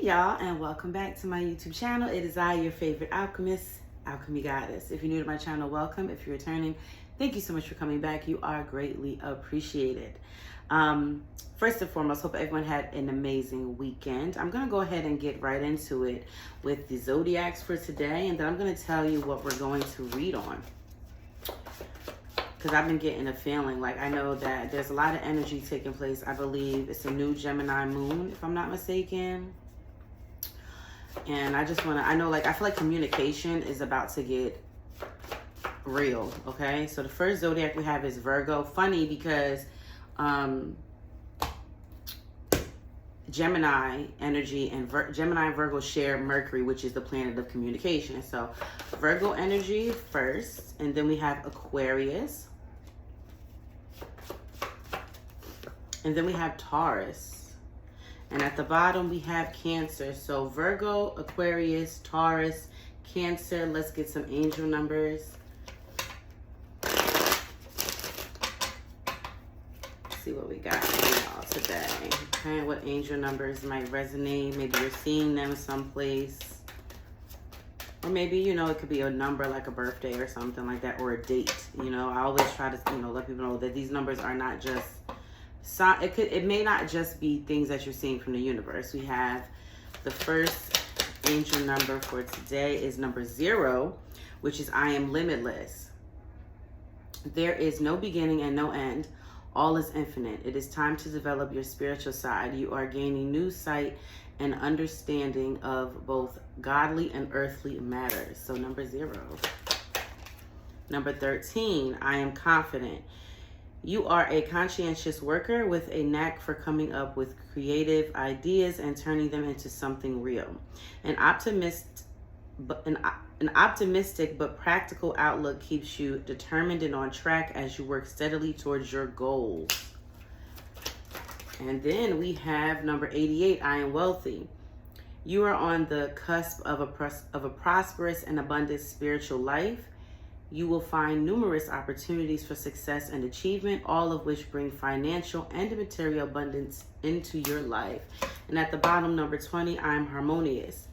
y'all, and welcome back to my YouTube channel. It is I, your favorite alchemist, Alkemygoddess. If you're new to my channel, welcome. If you're returning, thank you so much for coming back. You are greatly appreciated. First and foremost, hope everyone had an amazing weekend. I'm gonna go ahead and get right into it with the zodiacs for today, and then I'm gonna tell you what we're going to read on. Because I've been getting a feeling, like I know that there's a lot of energy taking place. I believe it's a new Gemini moon, if I'm not mistaken. And I just want to, I feel like communication is about to get real, okay? So the first zodiac we have is Virgo. Funny because Gemini energy and Gemini and Virgo share Mercury, which is the planet of communication. So Virgo energy first, and then we have Aquarius. And then we have Taurus. And at the bottom, we have Cancer. So Virgo, Aquarius, Taurus, Cancer. Let's get some angel numbers. Let's see what we got for y'all today. Okay, what angel numbers might resonate. Maybe you're seeing them someplace. Or maybe, you know, it could be a number like a birthday or something like that. Or a date. You know, I always try to, let people know that these numbers are not just... So it may not just be things that you're seeing from the universe. We have the first angel number for today is number 0, which is I am limitless. There is no beginning and no end. All is infinite. It is time to develop your spiritual side. You are gaining new sight and understanding of both godly and earthly matters. So number 0. Number 13, I am confident. You are a conscientious worker with a knack for coming up with creative ideas and turning them into something real. An optimistic but practical outlook keeps you determined and on track as you work steadily towards your goals. And then we have number 88, I am wealthy. You are on the cusp of a prosperous and abundant spiritual life. You will find numerous opportunities for success and achievement, all of which bring financial and material abundance into your life. And at the bottom, number 20, I'm harmonious.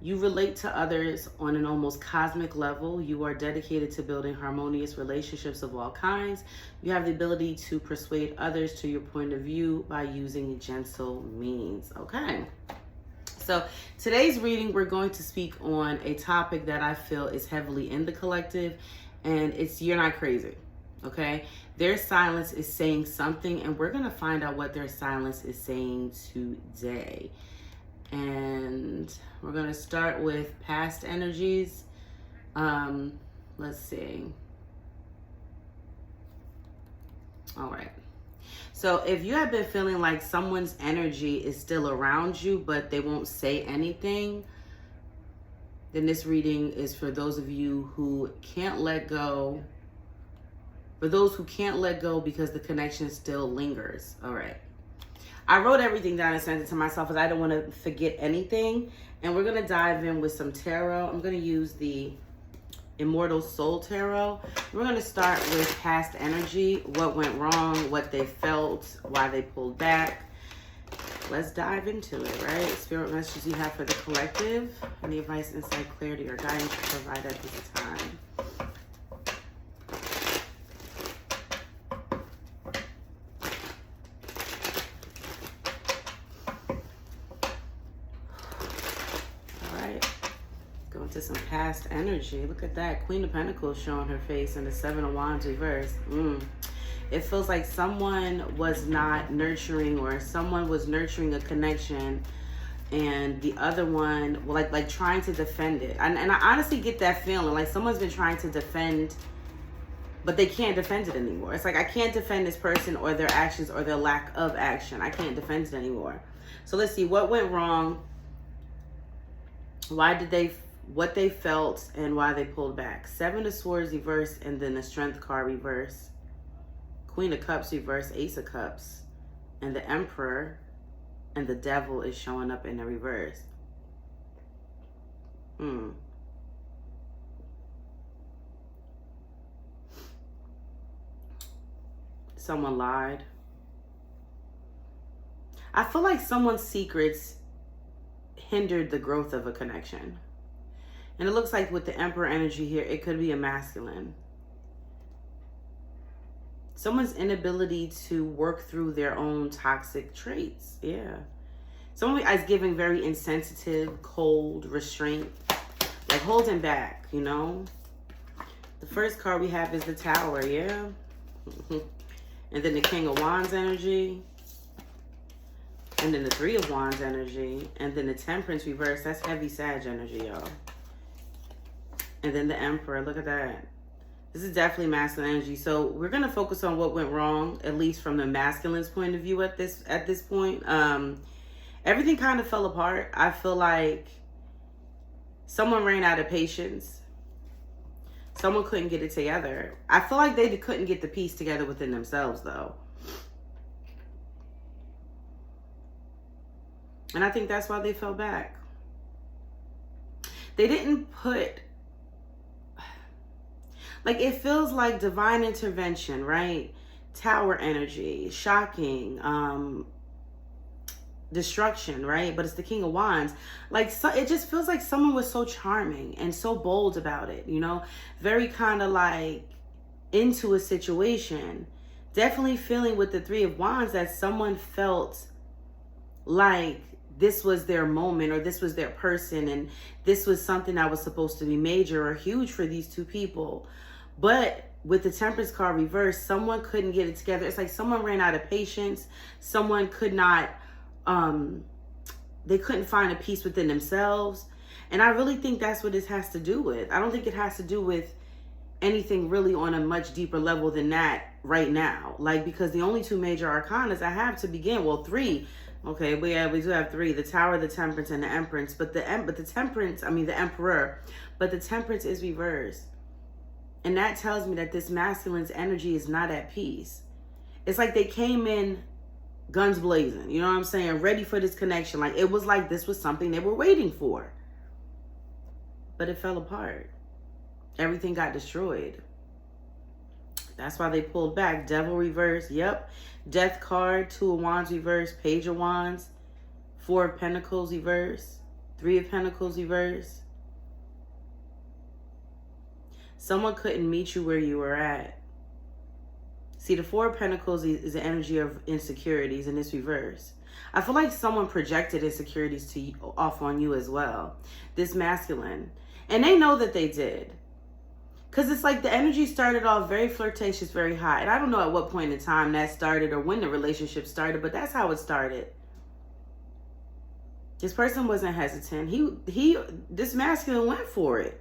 You relate to others on an almost cosmic level. You are dedicated to building harmonious relationships of all kinds. You have the ability to persuade others to your point of view by using gentle means. Okay. So today's reading, we're going to speak on a topic that I feel is heavily in the collective, and it's you're not crazy, okay? Their silence is saying something, and we're going to find out what their silence is saying today. And we're going to start with past energies. Let's see. All right. So if you have been feeling like someone's energy is still around you, but they won't say anything, then this reading is for those of you who can't let go. For those who can't let go because the connection still lingers. All right. I wrote everything down and sent it to myself because I don't want to forget anything. And we're going to dive in with some tarot. I'm going to use the Immortal Soul Tarot. We're going to start with past energy, what went wrong, what they felt, why they pulled back. Let's dive into it, right? Spirit messages you have for the collective. Any advice, insight, clarity, or guidance to provide at this time. To some past energy. Look at that. Queen of Pentacles showing her face and the 7 of Wands reverse. It feels like someone was not nurturing, or someone was nurturing a connection and the other one like trying to defend it. And I honestly get that feeling like someone's been trying to defend, but they can't defend it anymore. It's like, I can't defend this person or their actions or their lack of action. I can't defend it anymore. So let's see what went wrong. What they felt and why they pulled back. 7 of Swords reverse, and then the Strength card reverse. Queen of Cups reverse, Ace of Cups, and the Emperor and the Devil is showing up in the reverse. Someone lied. I feel like someone's secrets hindered the growth of a connection. And it looks like with the Emperor energy here, it could be a masculine. Someone's inability to work through their own toxic traits. Yeah. Someone is giving very insensitive, cold, restraint, like holding back, you know. The first card we have is the Tower, yeah. And then the King of Wands energy. And then the Three of Wands energy. And then the Temperance reverse. That's heavy Sag energy, y'all. And then the Emperor. Look at that. This is definitely masculine energy. So we're going to focus on what went wrong, at least from the masculine's point of view at this point. Everything kind of fell apart. I feel like someone ran out of patience. Someone couldn't get it together. I feel like they couldn't get the piece together within themselves, though. And I think that's why they fell back. They didn't put... Like, it feels like divine intervention, right? Tower energy, shocking, destruction, right? But it's the King of Wands. Like, so it just feels like someone was so charming and so bold about it, you know? Very kind of like into a situation. Definitely feeling with the Three of Wands that someone felt like this was their moment, or this was their person, and this was something that was supposed to be major or huge for these two people. But with the Temperance card reversed, someone couldn't get it together. It's like someone ran out of patience. Someone could not, they couldn't find a peace within themselves. And I really think that's what this has to do with. I don't think it has to do with anything really on a much deeper level than that right now. Like, because the only two major arcanas I have to begin, well, three. Okay, but yeah, we do have three: the Tower, the Temperance, and the Empress. But the Temperance, I mean the Emperor, but the Temperance is reversed. And that tells me that this masculine's energy is not at peace. It's like they came in guns blazing, you know what I'm saying? Ready for this connection. Like, it was like this was something they were waiting for. But it fell apart. Everything got destroyed. That's why they pulled back. Devil reverse, yep. Death card, Two of Wands reverse, Page of Wands, Four of Pentacles reverse, Three of Pentacles reverse. Someone couldn't meet you where you were at. See, the Four of Pentacles is the energy of insecurities, and it's reverse. I feel like someone projected insecurities off on you as well. This masculine. And they know that they did. Because it's like the energy started off very flirtatious, very hot. And I don't know at what point in time that started or when the relationship started, but that's how it started. This person wasn't hesitant. This masculine went for it.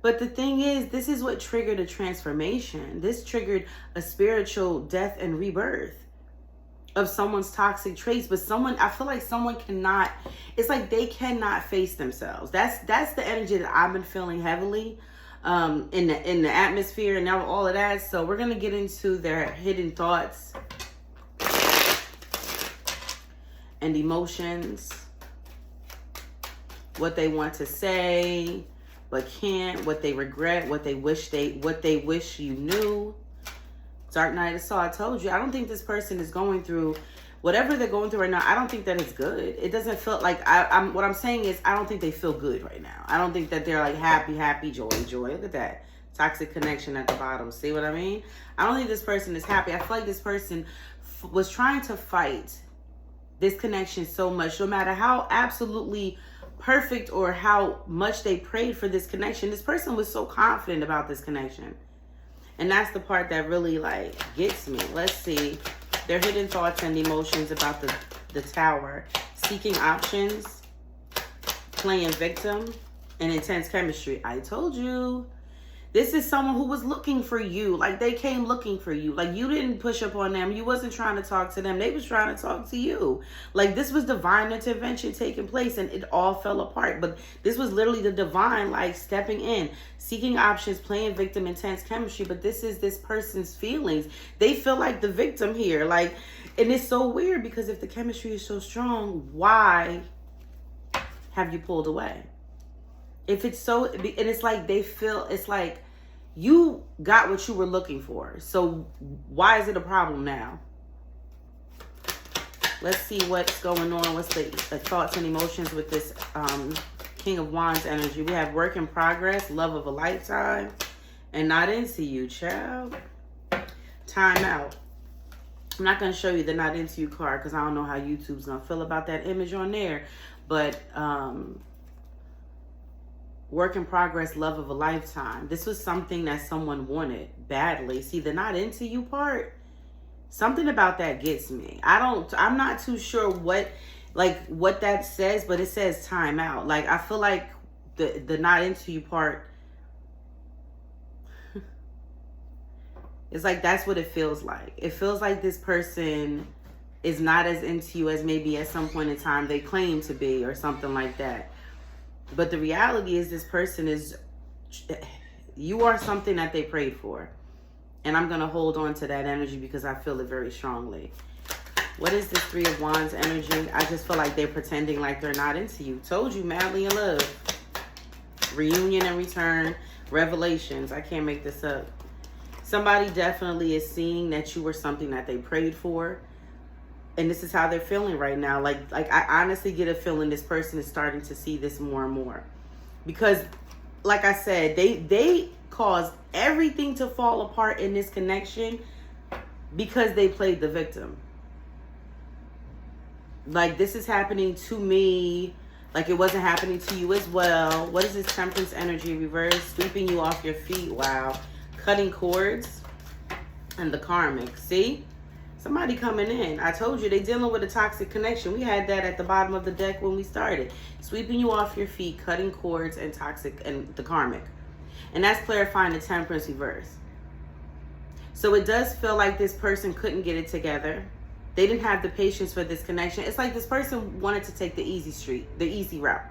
But the thing is, this is what triggered a transformation. This triggered a spiritual death and rebirth of someone's toxic traits. But I feel like someone cannot, it's like they cannot face themselves. That's the energy that I've been feeling heavily in the atmosphere and all of that. So we're going to get into their hidden thoughts and emotions, what they want to say but can't, what they regret, what they wish you knew. Dark Night of Soul, I told you, I don't think this person is going through whatever they're going through right now. I don't think that it's good. It doesn't feel like, what I'm saying is, I don't think they feel good right now. I don't think that they're like happy, joy. Look at that. Toxic connection at the bottom. See what I mean? I don't think this person is happy. I feel like this person was trying to fight this connection so much, no matter how absolutely perfect or how much they prayed for this connection. This person was so confident about this connection. And that's the part that really like gets me. Let's see. Their hidden thoughts and emotions about the Tower. Seeking options, playing victim, and intense chemistry. I told you. This is someone who was looking for you. Like, they came looking for you. Like, you didn't push up on them. You wasn't trying to talk to them. They was trying to talk to you. Like, this was divine intervention taking place, and it all fell apart. But this was literally the divine, like, stepping in, seeking options, playing victim, intense chemistry. But this is this person's feelings. They feel like the victim here. Like, and it's so weird because if the chemistry is so strong, why have you pulled away? If it's so, and it's like they feel, it's like you got what you were looking for. So why is it a problem now? Let's see what's going on. What's the thoughts and emotions with this King of Wands energy? We have work in progress, love of a lifetime, and not into you, child. Time out. I'm not going to show you the not into you card because I don't know how YouTube's going to feel about that image on there. But work in progress, love of a lifetime. This was something that someone wanted badly. See, the not into you part, something about that gets me. I'm not too sure what that says, but it says time out. Like, I feel like the not into you part, it's like that's what it feels like. It feels like this person is not as into you as maybe at some point in time they claim to be, or something like that. But the reality is this person is, you are something that they prayed for. And I'm going to hold on to that energy because I feel it very strongly. What is this Three of Wands energy? I just feel like they're pretending like they're not into you. Told you, madly in love. Reunion and return. Revelations. I can't make this up. Somebody definitely is seeing that you were something that they prayed for. And this is how they're feeling right now. Like I honestly get a feeling this person is starting to see this more and more. Because, like I said, they caused everything to fall apart in this connection because they played the victim. Like, this is happening to me. Like, it wasn't happening to you as well. What is this Temperance energy reverse? Sweeping you off your feet. Wow. Cutting cords. And the karmic. See? Somebody coming in. I told you they dealing with a toxic connection. We had that at the bottom of the deck when we started. Sweeping you off your feet, cutting cords, and toxic, and the karmic. And that's clarifying the Temperance reverse. So it does feel like this person couldn't get it together. They didn't have the patience for this connection. It's like this person wanted to take the easy route.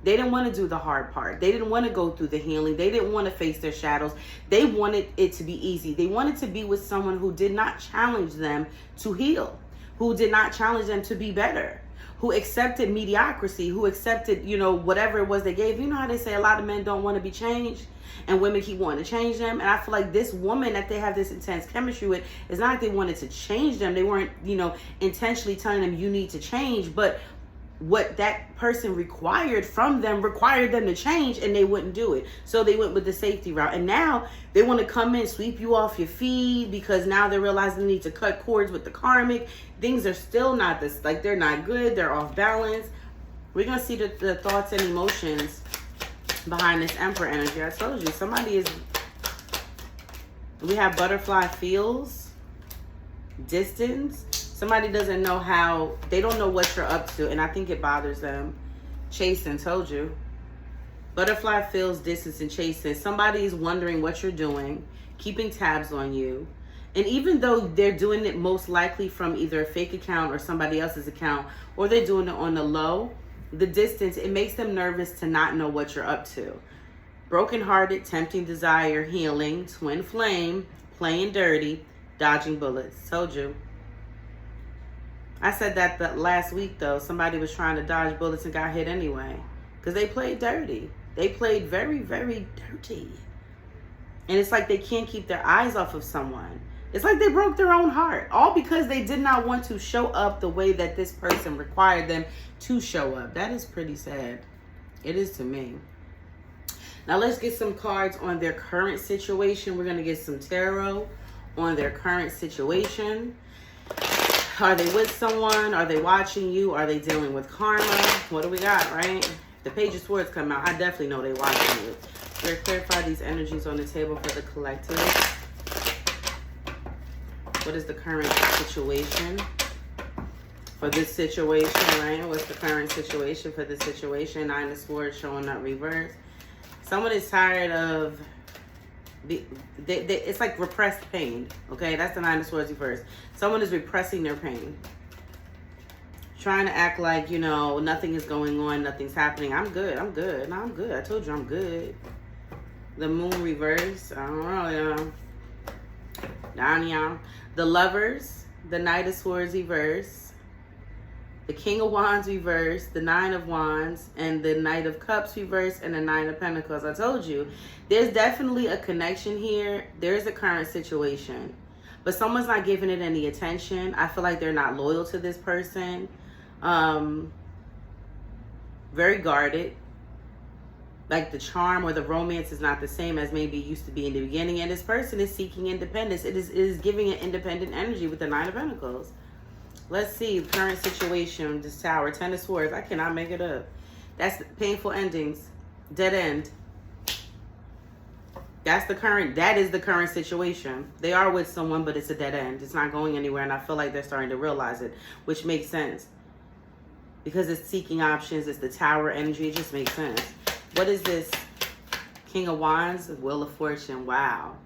They didn't want to do the hard part. They didn't want to go through the healing. They didn't want to face their shadows. They wanted it to be easy. They wanted to be with someone who did not challenge them to heal, who did not challenge them to be better, who accepted mediocrity, who accepted, whatever it was they gave. You know how they say a lot of men don't want to be changed and women keep wanting to change them? And I feel like this woman that they have this intense chemistry with, it's not like they wanted to change them. They weren't, intentionally telling them you need to change, but what that person required from them required them to change, and they wouldn't do it. So they went with the safety route. And now they want to come in, sweep you off your feet, because now they're realizing they need to cut cords with the karmic. Things are still not this, like, they're not good. They're off balance. We're going to see the thoughts and emotions behind this Emperor energy. I told you, somebody is, we have butterfly feels, distance. Somebody doesn't know how, they don't know what you're up to, and I think it bothers them. Chasing, told you. Butterfly feels, distance, and chasing. Somebody is wondering what you're doing, keeping tabs on you. And even though they're doing it most likely from either a fake account or somebody else's account, or they're doing it on the low, the distance, it makes them nervous to not know what you're up to. Brokenhearted, tempting desire, healing, twin flame, playing dirty, dodging bullets. Told you. I said that the last week, though. Somebody was trying to dodge bullets and got hit anyway. Because they played dirty. They played very, very dirty. And it's like they can't keep their eyes off of someone. It's like they broke their own heart. All because they did not want to show up the way that this person required them to show up. That is pretty sad. It is to me. Now let's get some cards on their current situation. We're going to get some tarot on their current situation. Are they with someone? Are they watching you? Are they dealing with karma? What do we got, right? The Page of Swords come out. I definitely know they're watching you. We're going to clarify these energies on the table for the collective. What is the current situation for this situation, right? What's the current situation for this situation? Nine of Swords showing up reverse. Someone is tired of... it's like repressed pain, okay? That's the Nine of Swords reverse. Someone is repressing their pain. Trying to act like, nothing is going on, nothing's happening. I'm good. No, I'm good. I told you I'm good. The Moon reverse. I don't know, Down, y'all. The Lovers, the Knight of Swords reverse. The King of Wands reverse, the Nine of Wands, and the Knight of Cups reverse, and the Nine of Pentacles. I told you, there's definitely a connection here. There's a current situation. but someone's not giving it any attention. I feel like they're not loyal to this person. Very guarded. Like the charm or the romance is not the same as maybe it used to be in the beginning. And this person is seeking independence. It is giving an independent energy with the Nine of Pentacles. Let's see, current situation, this Tower, Ten of Swords. I cannot make it up. That's painful endings. Dead end. That is the current situation. They are with someone, but it's a dead end. It's not going anywhere, and I feel like they're starting to realize it, which makes sense. Because it's seeking options, it's the Tower energy, it just makes sense. What is this? King of Wands, Wheel of Fortune. Wow.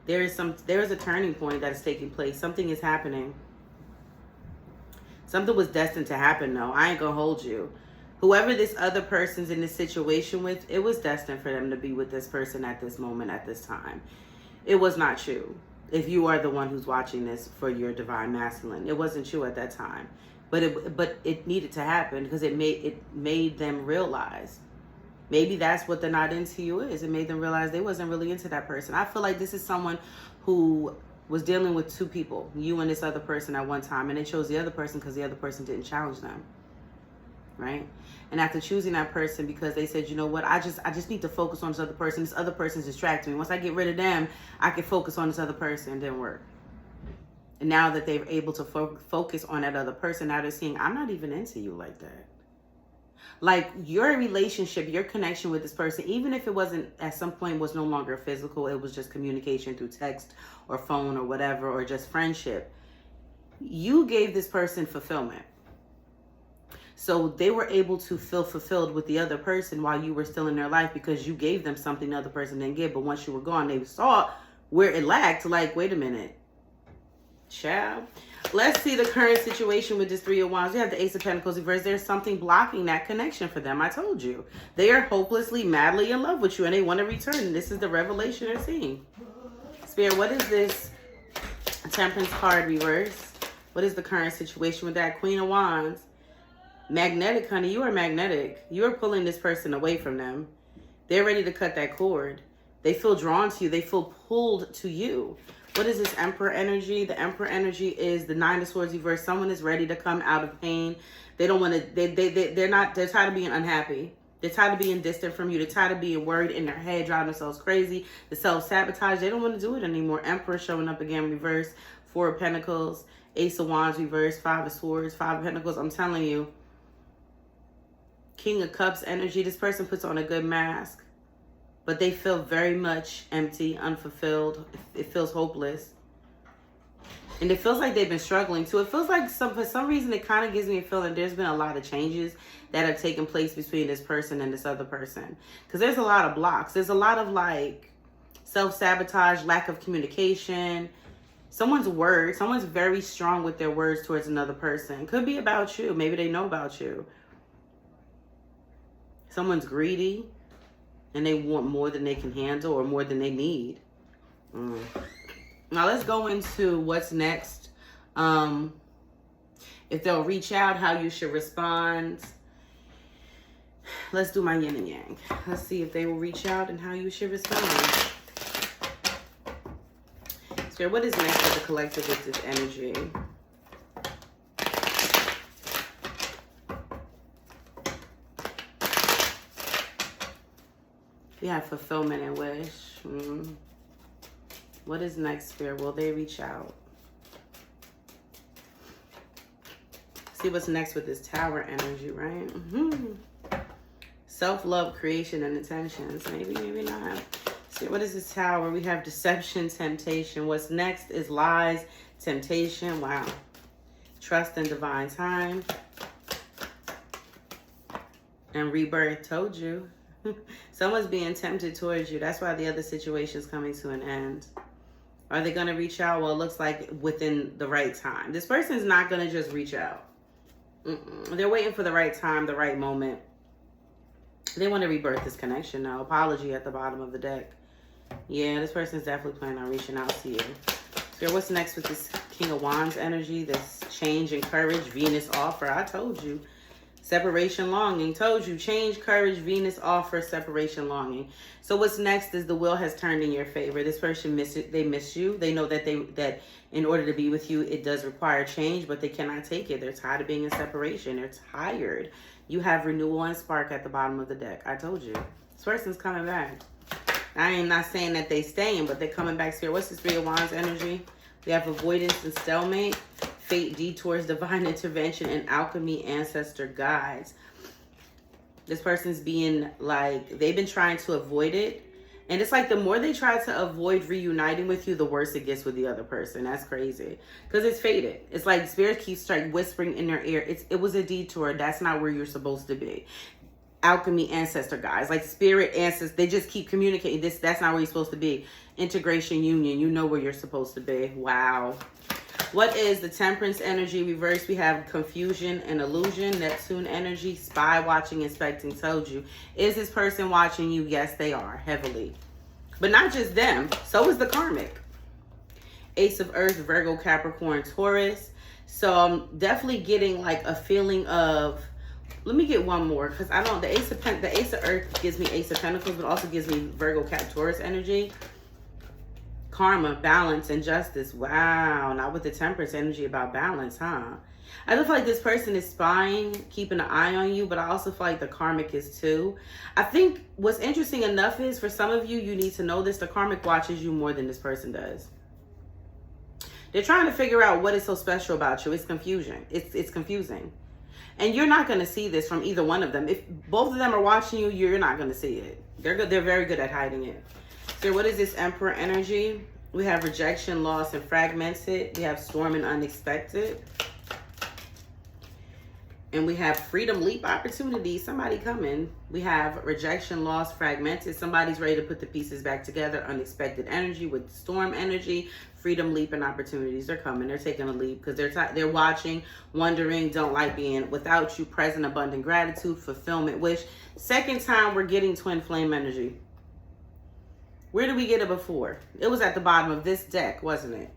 There is a turning point that is taking place. Something is happening. Something was destined to happen, though. I ain't gonna hold you. Whoever this other person's in this situation with, it was destined for them to be with this person at this moment, at this time. It was not you. If you are the one who's watching this for your divine masculine, it wasn't you at that time. But it needed to happen because it made them realize. Maybe that's what the not into you is. It made them realize they wasn't really into that person. I feel like this is someone who was dealing with two people, you and this other person at one time, and they chose the other person because the other person didn't challenge them, right? And after choosing that person because they said, you know what, I just need to focus on this other person. This other person's distracting me. Once I get rid of them, I can focus on this other person. It didn't work. And now that they're able to focus on that other person, now they're seeing, I'm not even into you like that. Like your relationship, your connection with this person, even if it wasn't at some point was no longer physical, it was just communication through text or phone or whatever, or just friendship. You gave this person fulfillment. So they were able to feel fulfilled with the other person while you were still in their life because you gave them something the other person didn't give. But once you were gone, they saw where it lacked. Like, wait a minute. Child. Let's see the current situation with this Three of Wands. We have the Ace of Pentacles reversed. There's something blocking that connection for them. I told you. They are hopelessly, madly in love with you and they want to return. And this is the revelation they're seeing. Spirit, what is this Temperance card reversed? What is the current situation with that Queen of Wands? Magnetic, honey. You are magnetic. You are pulling this person away from them. They're ready to cut that cord. They feel drawn to you. They feel pulled to you. What is this Emperor energy? The Emperor energy is the Nine of Swords reversed. Someone is ready to come out of pain. They don't want to, they're tired of being unhappy. They're tired of being distant from you. They're tired of being worried in their head, driving themselves crazy. The self-sabotage. They don't want to do it anymore. Emperor showing up again, reversed. Four of Pentacles. Ace of Wands reversed. Five of Swords. Five of Pentacles. I'm telling you. King of Cups energy. This person puts on a good mask. But they feel very much empty, unfulfilled. It feels hopeless. And it feels like they've been struggling too. It feels like for some reason it kind of gives me a feeling there's been a lot of changes that have taken place between this person and this other person. Because there's a lot of blocks. There's a lot of like self-sabotage, lack of communication. Someone's very strong with their words towards another person. Could be about you. Maybe they know about you. Someone's greedy. And they want more than they can handle or more than they need. Now let's go into what's next. If they'll reach out, how you should respond. Let's do my yin and yang. Let's see if they will reach out and how you should respond. Spirit, what is next for the collective with this energy? We have fulfillment and wish. What is next, Spirit? Will they reach out? See what's next with this Tower energy, right? Self-love, creation, and intentions. Maybe, maybe not. See, what is this Tower? We have deception, temptation. What's next is lies, temptation. Wow. Trust and divine time. And rebirth. Told you. Someone's being tempted towards you. That's why the other situation is coming to an end. Are they going to reach out? Well, it looks like within the right time. This person is not going to just reach out. They're waiting for the right time, the right moment. They want to rebirth this connection now. Apology at the bottom of the deck. Yeah, this person is definitely planning on reaching out to you. So what's next with this King of Wands energy? This change and courage, Venus offer. I told you. Separation longing. Told you, change, courage, Venus offers separation longing. So what's next is the wheel has turned in your favor. This person they miss you. They know that that in order to be with you, it does require change, but they cannot take it. They're tired of being in separation. They're tired. You have renewal and spark at the bottom of the deck. I told you. This person's coming back. I am not saying that they staying, but they're coming back here. What's the Three of Wands energy? We have avoidance and stalemate, fate, detours, divine intervention, and alchemy, ancestor guides. This person's being like, they've been trying to avoid it. And it's like the more they try to avoid reuniting with you, the worse it gets with the other person. That's crazy. Because it's fated. It's like spirit keeps like whispering in their ear. It was a detour. That's not where you're supposed to be. Alchemy, ancestor guys, like spirit, ancestors, they just keep communicating. That's not where you're supposed to be. Integration, union, you know where you're supposed to be. Wow. What is the temperance energy? Reverse, we have confusion and illusion. Neptune energy, spy, watching, inspecting. Told you. Is this person watching you? Yes, they are, heavily. But not just them. So is the karmic. Ace of Earth, Virgo, Capricorn, Taurus. So I'm definitely getting like a feeling of, let me get one more, because I don't, the Ace of Earth gives me Ace of Pentacles, but also gives me Virgo, Cap, Taurus energy. Karma, balance, and justice. Wow, not with the temperance energy about balance, huh? I just feel like this person is spying, keeping an eye on you, but I also feel like the karmic is too. I think what's interesting enough is, for some of you, you need to know this, the karmic watches you more than this person does. They're trying to figure out what is so special about you. It's confusion. It's confusing. And you're not going to see this from either one of them. If both of them are watching you, you're not going to see it. They're good. They're very good at hiding it. So what is this Emperor energy? We have rejection, loss, and fragmented. We have storm and unexpected. And we have freedom, leap, opportunity. Somebody coming. We have rejection, loss, fragmented. Somebody's ready to put the pieces back together. Unexpected energy with storm energy. Freedom, leap, and opportunities. They're coming. They're taking a leap because they're watching, wondering, don't like being without you. Present, abundant gratitude, fulfillment, wish. Second time we're getting twin flame energy. Where did we get it before? It was at the bottom of this deck, wasn't it?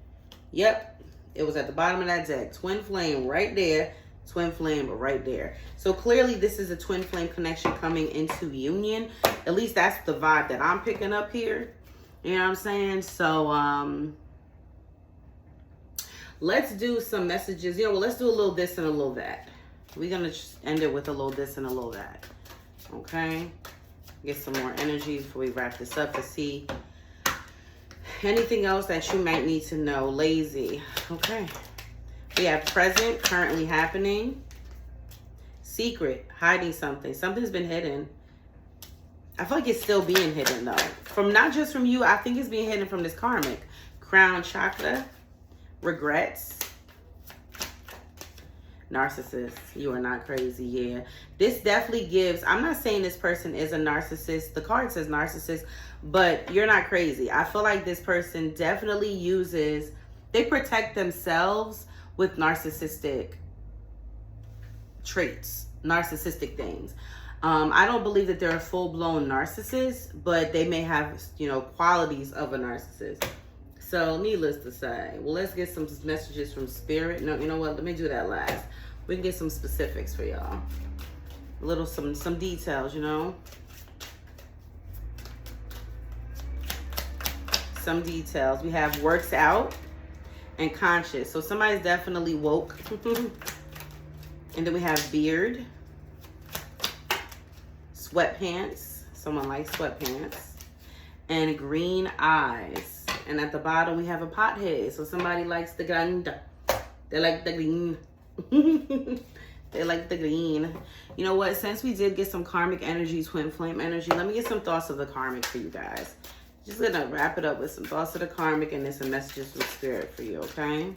Yep. It was at the bottom of that deck. Twin flame right there. Twin flame right there. So clearly this is a twin flame connection coming into union. At least that's the vibe that I'm picking up here. You know what I'm saying? So let's do some messages. You know, well, let's do a little this and a little that. We're going to end it with a little this and a little that. Okay? Get some more energy before we wrap this up to see anything else that you might need to know. Lazy. Okay. We have present, currently happening. Secret, hiding something. Something's been hidden. I feel like it's still being hidden though. From not just from you, I think it's being hidden from this karmic. Crown chakra, regrets. Narcissist, you are not crazy. Yeah, this definitely gives, I'm not saying this person is a narcissist. The card says narcissist, but you're not crazy. I feel like this person definitely uses, they protect themselves with narcissistic traits, narcissistic things. I don't believe that they're a full-blown narcissist, but they may have, you know, qualities of a narcissist. So needless to say, well, let's get some messages from spirit. No, you know what? Let me do that last. We can get some specifics for y'all. A little, some details, you know. Some details. We have works out and conscious. So somebody's definitely woke. And then we have beard. Sweatpants. Someone likes sweatpants. And green eyes. And at the bottom, we have a pothead. So somebody likes the green. They like the green. They like the green. You know what? Since we did get some karmic energy, twin flame energy, let me get some thoughts of the karmic for you guys. Just gonna wrap it up with some thoughts of the karmic and then some messages from spirit for you, okay?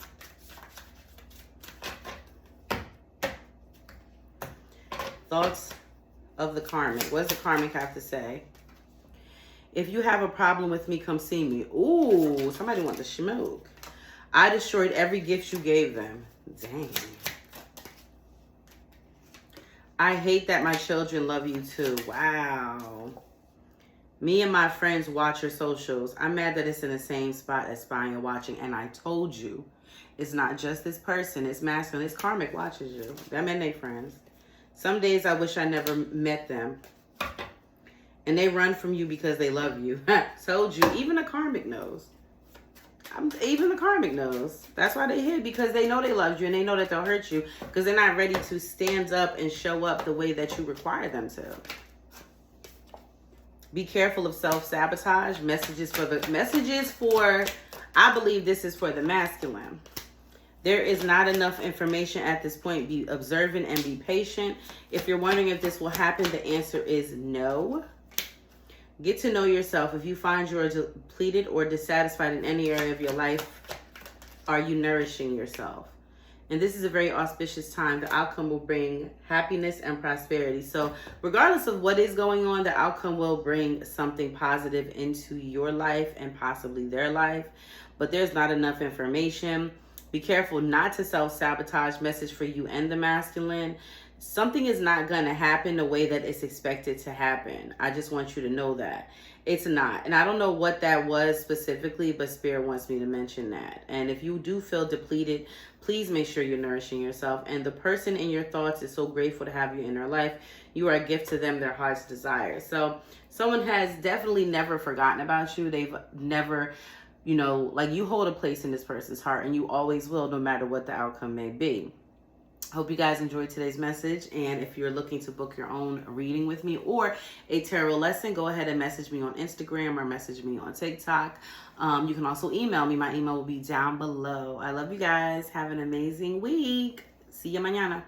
Thoughts of the karmic. What does the karmic have to say? If you have a problem with me, come see me. Ooh, somebody wants to smoke. I destroyed every gift you gave them. Dang. I hate that my children love you too. Wow. Me and my friends watch your socials. I'm mad that it's in the same spot as spying and watching. And I told you, it's not just this person. It's masculine. It's karmic watches you. That meant they friends. Some days I wish I never met them. And they run from you because they love you. Told you. Even the karmic knows. Even the karmic knows. That's why they hid, because they know they love you and they know that they'll hurt you because they're not ready to stand up and show up the way that you require them to. Be careful of self-sabotage. Messages for, I believe this is for the masculine. There is not enough information at this point. Be observant and be patient. If you're wondering if this will happen, the answer is no. Get to know yourself. If you find you are depleted or dissatisfied in any area of your life, are you nourishing yourself? And this is a very auspicious time. The outcome will bring happiness and prosperity. So regardless of what is going on, the outcome will bring something positive into your life and possibly their life. But there's not enough information. Be careful not to self-sabotage. Message for you and the masculine. Something is not going to happen the way that it's expected to happen. I just want you to know that. It's not. And I don't know what that was specifically, but Spirit wants me to mention that. And if you do feel depleted, please make sure you're nourishing yourself. And the person in your thoughts is so grateful to have you in their life. You are a gift to them, their heart's desire. So someone has definitely never forgotten about you. They've never, you know, like, you hold a place in this person's heart, and you always will, no matter what the outcome may be. Hope you guys enjoyed today's message. And if you're looking to book your own reading with me or a tarot lesson, go ahead and message me on Instagram or message me on TikTok. You can also email me. My email will be down below. I love you guys. Have an amazing week. See you mañana.